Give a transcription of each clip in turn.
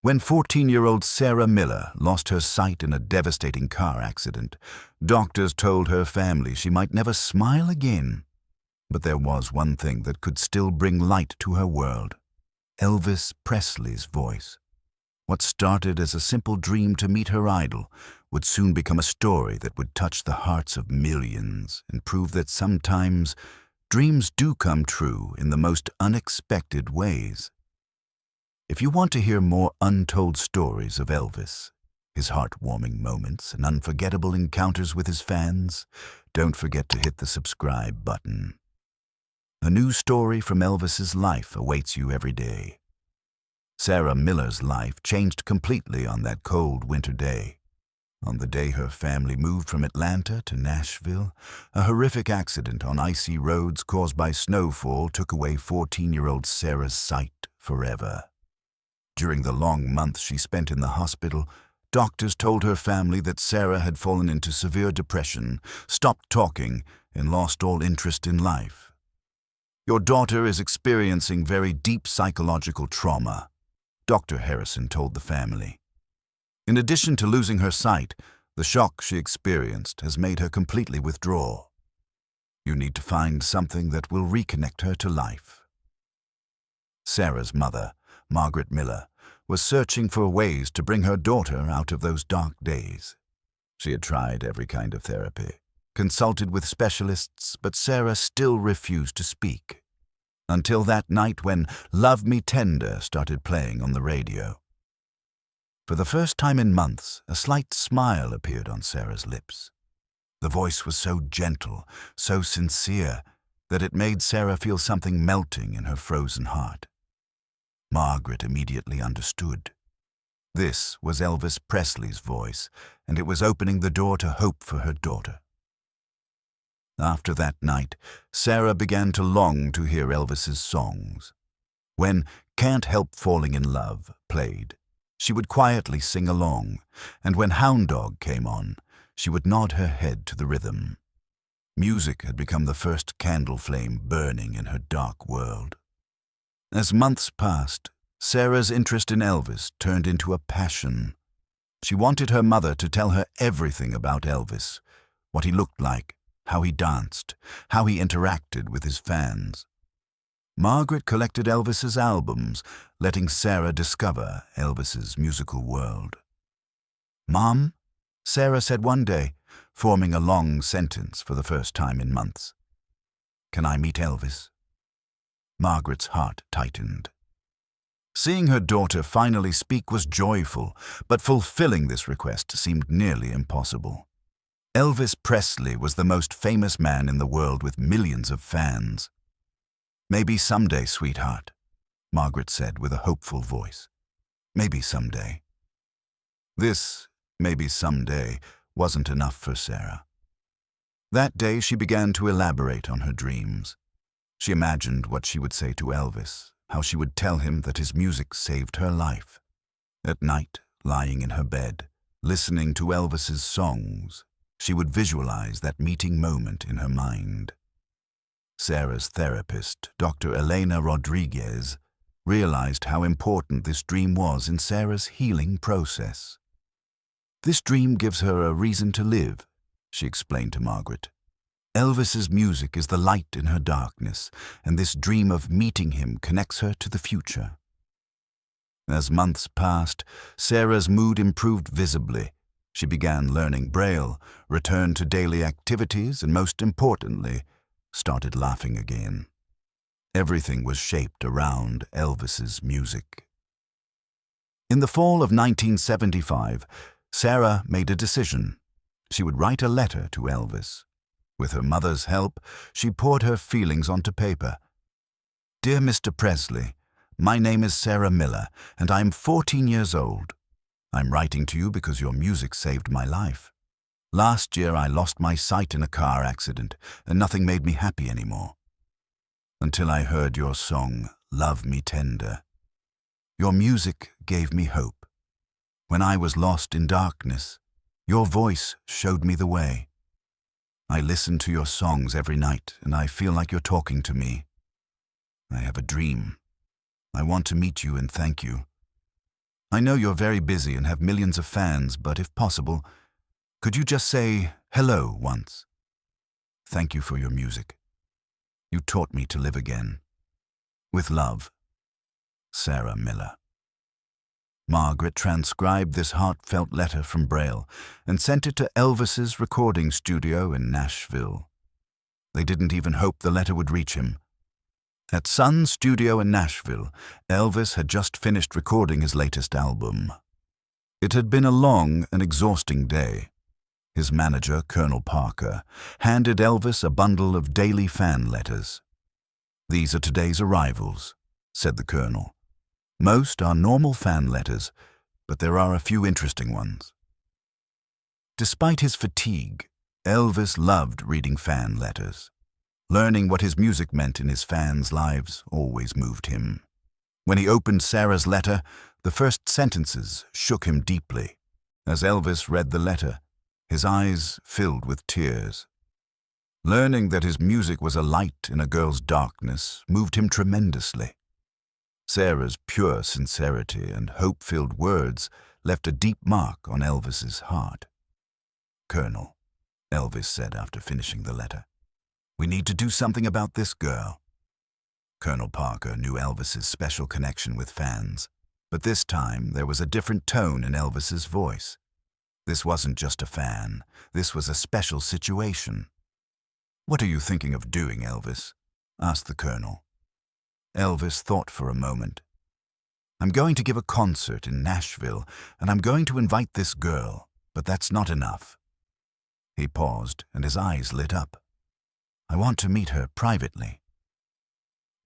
When 14-year-old Sarah Miller lost her sight in a devastating car accident, doctors told her family she might never smile again. But there was one thing that could still bring light to her world: Elvis Presley's voice. What started as a simple dream to meet her idol would soon become a story that would touch the hearts of millions and prove that sometimes dreams do come true in the most unexpected ways. If you want to hear more untold stories of Elvis, his heartwarming moments and unforgettable encounters with his fans, don't forget to hit the subscribe button. A new story from Elvis's life awaits you every day. Sarah Miller's life changed completely on that cold winter day. On the day her family moved from Atlanta to Nashville, a horrific accident on icy roads caused by snowfall took away 14-year-old Sarah's sight forever. During the long months she spent in the hospital, doctors told her family that Sarah had fallen into severe depression, stopped talking, and lost all interest in life. "Your daughter is experiencing very deep psychological trauma," Dr. Harrison told the family. "In addition to losing her sight, the shock she experienced has made her completely withdraw. You need to find something that will reconnect her to life." Sarah's mother, Margaret Miller, was searching for ways to bring her daughter out of those dark days. She had tried every kind of therapy, consulted with specialists, but Sarah still refused to speak. Until that night when "Love Me Tender" started playing on the radio. For the first time in months, a slight smile appeared on Sarah's lips. The voice was so gentle, so sincere, that it made Sarah feel something melting in her frozen heart. Margaret immediately understood. This was Elvis Presley's voice, and it was opening the door to hope for her daughter. After that night, Sarah began to long to hear Elvis's songs. When "Can't Help Falling in Love" played, she would quietly sing along, and when "Hound Dog" came on, she would nod her head to the rhythm. Music had become the first candle flame burning in her dark world. As months passed, Sarah's interest in Elvis turned into a passion. She wanted her mother to tell her everything about Elvis: what he looked like, how he danced, how he interacted with his fans. Margaret collected Elvis's albums, letting Sarah discover Elvis's musical world. "Mom," Sarah said one day, forming a long sentence for the first time in months, "can I meet Elvis?" Margaret's heart tightened. Seeing her daughter finally speak was joyful, but fulfilling this request seemed nearly impossible. Elvis Presley was the most famous man in the world with millions of fans. "Maybe someday, sweetheart," Margaret said with a hopeful voice. "Maybe someday." This "maybe someday" wasn't enough for Sarah. That day she began to elaborate on her dreams. She imagined what she would say to Elvis, how she would tell him that his music saved her life. At night, lying in her bed, listening to Elvis's songs, she would visualize that meeting moment in her mind. Sarah's therapist, Dr. Elena Rodriguez, realized how important this dream was in Sarah's healing process. "This dream gives her a reason to live," she explained to Margaret. "Elvis's music is the light in her darkness, and this dream of meeting him connects her to the future." As months passed, Sarah's mood improved visibly. She began learning Braille, returned to daily activities, and most importantly, started laughing again. Everything was shaped around Elvis's music. In the fall of 1975, Sarah made a decision. She would write a letter to Elvis. With her mother's help, she poured her feelings onto paper. "Dear Mr. Presley, my name is Sarah Miller, and I am 14 years old. I'm writing to you because your music saved my life. Last year I lost my sight in a car accident, and nothing made me happy anymore. Until I heard your song, Love Me Tender. Your music gave me hope. When I was lost in darkness, your voice showed me the way. I listen to your songs every night, and I feel like you're talking to me. I have a dream. I want to meet you and thank you. I know you're very busy and have millions of fans, but if possible, could you just say hello once? Thank you for your music. You taught me to live again. With love, Sarah Miller. Margaret transcribed this heartfelt letter from Braille and sent it to Elvis's recording studio in Nashville. They didn't even hope the letter would reach him. At Sun's studio in Nashville, Elvis had just finished recording his latest album. It had been a long and exhausting day. His manager, Colonel Parker, handed Elvis a bundle of daily fan letters. "These are today's arrivals," said the colonel. "Most are normal fan letters, but there are a few interesting ones." Despite his fatigue, Elvis loved reading fan letters. Learning what his music meant in his fans' lives always moved him. When he opened Sarah's letter, the first sentences shook him deeply. As Elvis read the letter, his eyes filled with tears. Learning that his music was a light in a girl's darkness moved him tremendously. Sarah's pure sincerity and hope-filled words left a deep mark on Elvis's heart. "Colonel," Elvis said after finishing the letter, "we need to do something about this girl." Colonel Parker knew Elvis's special connection with fans, but this time there was a different tone in Elvis's voice. This wasn't just a fan. This was a special situation. "What are you thinking of doing, Elvis?" asked the colonel. Elvis thought for a moment. "I'm going to give a concert in Nashville, and I'm going to invite this girl, but that's not enough." He paused, and his eyes lit up. "I want to meet her privately."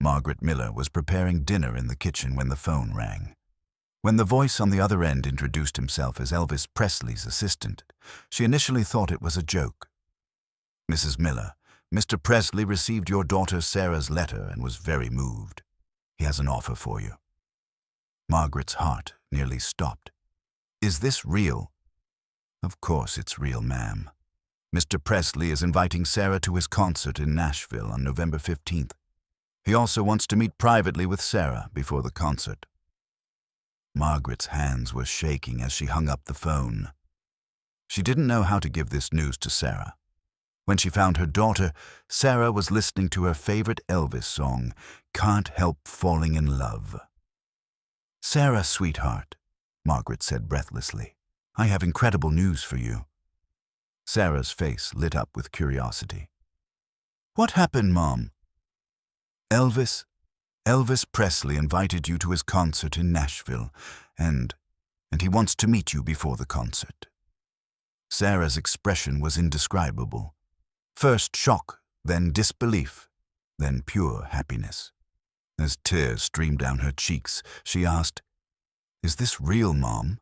Margaret Miller was preparing dinner in the kitchen when the phone rang. When the voice on the other end introduced himself as Elvis Presley's assistant, she initially thought it was a joke. "Mrs. Miller, Mr. Presley received your daughter Sarah's letter and was very moved. He has an offer for you." Margaret's heart nearly stopped. "Is this real?" "Of course it's real, ma'am. Mr. Presley is inviting Sarah to his concert in Nashville on November 15th. He also wants to meet privately with Sarah before the concert." Margaret's hands were shaking as she hung up the phone. She didn't know how to give this news to Sarah. When she found her daughter, Sarah was listening to her favorite Elvis song, "Can't Help Falling in Love." "Sarah, sweetheart," Margaret said breathlessly, "I have incredible news for you." Sarah's face lit up with curiosity. "What happened, Mom?" Elvis Presley invited you to his concert in Nashville, and he wants to meet you before the concert." Sarah's expression was indescribable. First shock, then disbelief, then pure happiness. As tears streamed down her cheeks, she asked, "Is this real, Mom?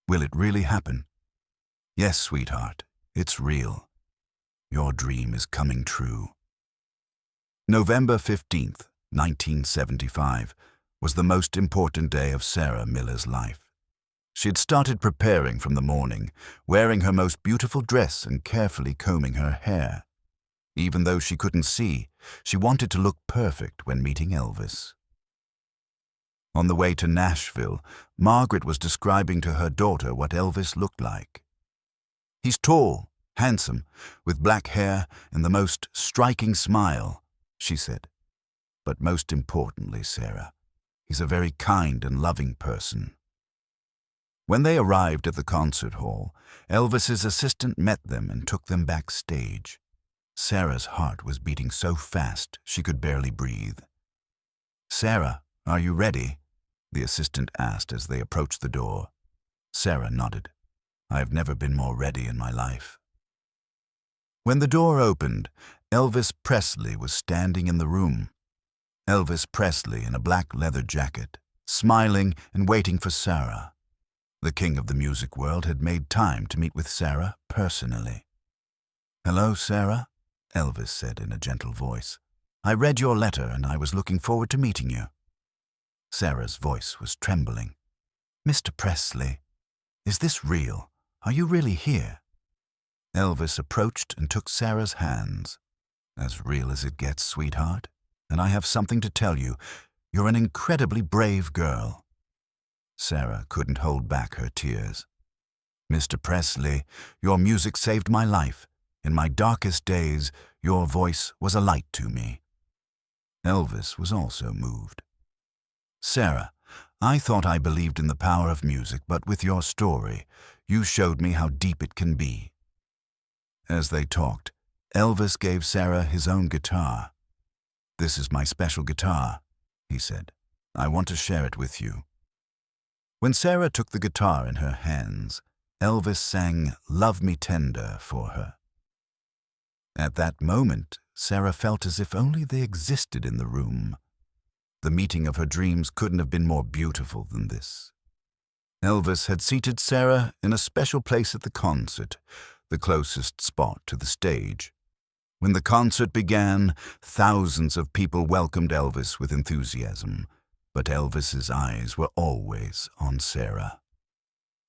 Will it really happen?" "Yes, sweetheart, it's real. Your dream is coming true." November 15th, 1975, was the most important day of Sarah Miller's life. She had started preparing from the morning, wearing her most beautiful dress and carefully combing her hair. Even though she couldn't see, she wanted to look perfect when meeting Elvis. On the way to Nashville, Margaret was describing to her daughter what Elvis looked like. "He's tall, handsome, with black hair and the most striking smile," she said. "But most importantly, Sarah, he's a very kind and loving person." When they arrived at the concert hall, Elvis's assistant met them and took them backstage. Sarah's heart was beating so fast she could barely breathe. "Sarah, are you ready?" the assistant asked as they approached the door. Sarah nodded. "I have never been more ready in my life." When the door opened, Elvis Presley was standing in the room. Elvis Presley in a black leather jacket, smiling and waiting for Sarah. The king of the music world had made time to meet with Sarah personally. "Hello, Sarah," Elvis said in a gentle voice. "I read your letter and I was looking forward to meeting you." Sarah's voice was trembling. "Mr. Presley, is this real? Are you really here?" Elvis approached and took Sarah's hands. "As real as it gets, sweetheart. And I have something to tell you. You're an incredibly brave girl." Sarah couldn't hold back her tears. "Mr. Presley, your music saved my life. In my darkest days, your voice was a light to me." Elvis was also moved. "Sarah, I thought I believed in the power of music, but with your story, you showed me how deep it can be." As they talked, Elvis gave Sarah his own guitar. "This is my special guitar," he said. "I want to share it with you." When Sarah took the guitar in her hands, Elvis sang "Love Me Tender" for her. At that moment, Sarah felt as if only they existed in the room. The meeting of her dreams couldn't have been more beautiful than this. Elvis had seated Sarah in a special place at the concert, the closest spot to the stage. When the concert began, thousands of people welcomed Elvis with enthusiasm, but Elvis's eyes were always on Sarah.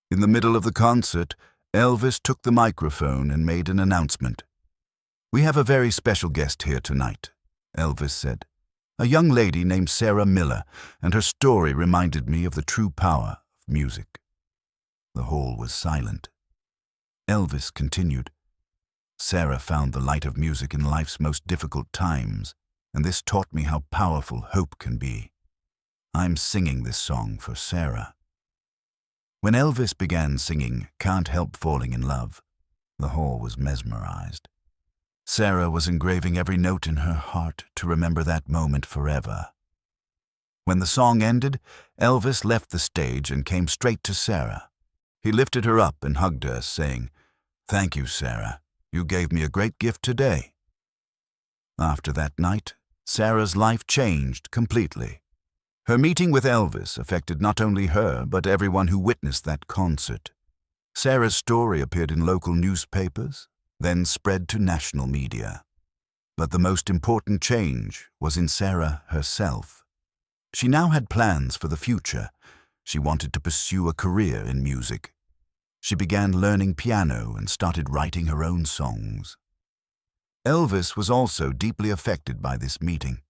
In the middle of the concert, Elvis took the microphone and made an announcement. "We have a very special guest here tonight," Elvis said. "A young lady named Sarah Miller, and her story reminded me of the true power of music." The hall was silent. Elvis continued. "Sarah found the light of music in life's most difficult times, and this taught me how powerful hope can be. I'm singing this song for Sarah." When Elvis began singing "Can't Help Falling in Love," the hall was mesmerized. Sarah was engraving every note in her heart to remember that moment forever. When the song ended, Elvis left the stage and came straight to Sarah. He lifted her up and hugged her, saying, "Thank you, Sarah. You gave me a great gift today." After that night, Sarah's life changed completely. Her meeting with Elvis affected not only her, but everyone who witnessed that concert. Sarah's story appeared in local newspapers, then spread to national media. But the most important change was in Sarah herself. She now had plans for the future. She wanted to pursue a career in music. She began learning piano and started writing her own songs. Elvis was also deeply affected by this meeting.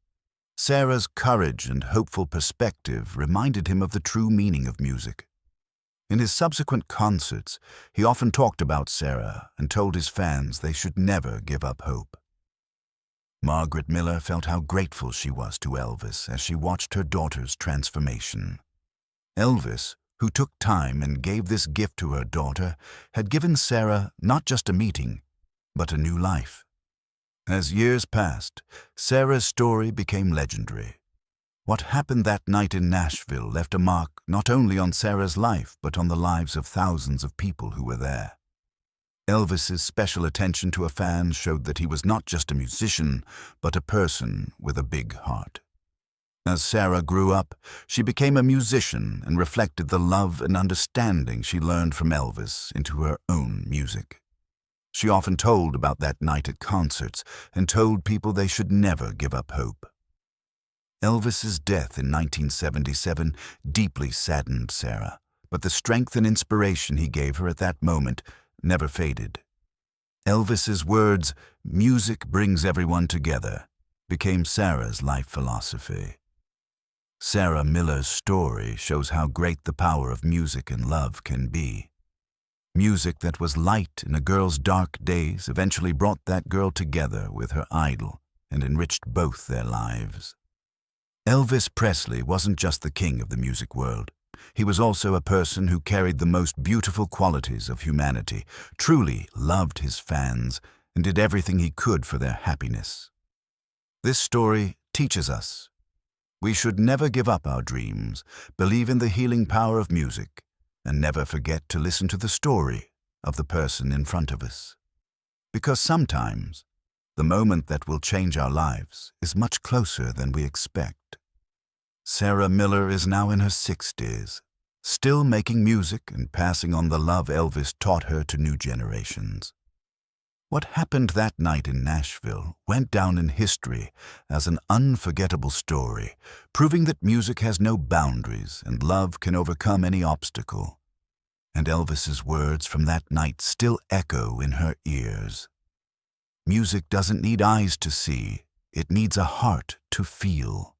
Sarah's courage and hopeful perspective reminded him of the true meaning of music. In his subsequent concerts, he often talked about Sarah and told his fans they should never give up hope. Margaret Miller felt how grateful she was to Elvis as she watched her daughter's transformation. Elvis, who took time and gave this gift to her daughter, had given Sarah not just a meeting, but a new life. As years passed, Sarah's story became legendary. What happened that night in Nashville left a mark not only on Sarah's life, but on the lives of thousands of people who were there. Elvis's special attention to a fan showed that he was not just a musician, but a person with a big heart. As Sarah grew up, she became a musician and reflected the love and understanding she learned from Elvis into her own music. She often told about that night at concerts and told people they should never give up hope. Elvis's death in 1977 deeply saddened Sarah, but the strength and inspiration he gave her at that moment never faded. Elvis's words, "Music brings everyone together," became Sarah's life philosophy. Sarah Miller's story shows how great the power of music and love can be. Music that was light in a girl's dark days eventually brought that girl together with her idol and enriched both their lives. Elvis Presley wasn't just the king of the music world. He was also a person who carried the most beautiful qualities of humanity, truly loved his fans, and did everything he could for their happiness. This story teaches us we should never give up our dreams, believe in the healing power of music, and never forget to listen to the story of the person in front of us. Because sometimes, the moment that will change our lives is much closer than we expect. Sarah Miller is now in her 60s, still making music and passing on the love Elvis taught her to new generations. What happened that night in Nashville went down in history as an unforgettable story, proving that music has no boundaries and love can overcome any obstacle. And Elvis's words from that night still echo in her ears. Music doesn't need eyes to see, it needs a heart to feel.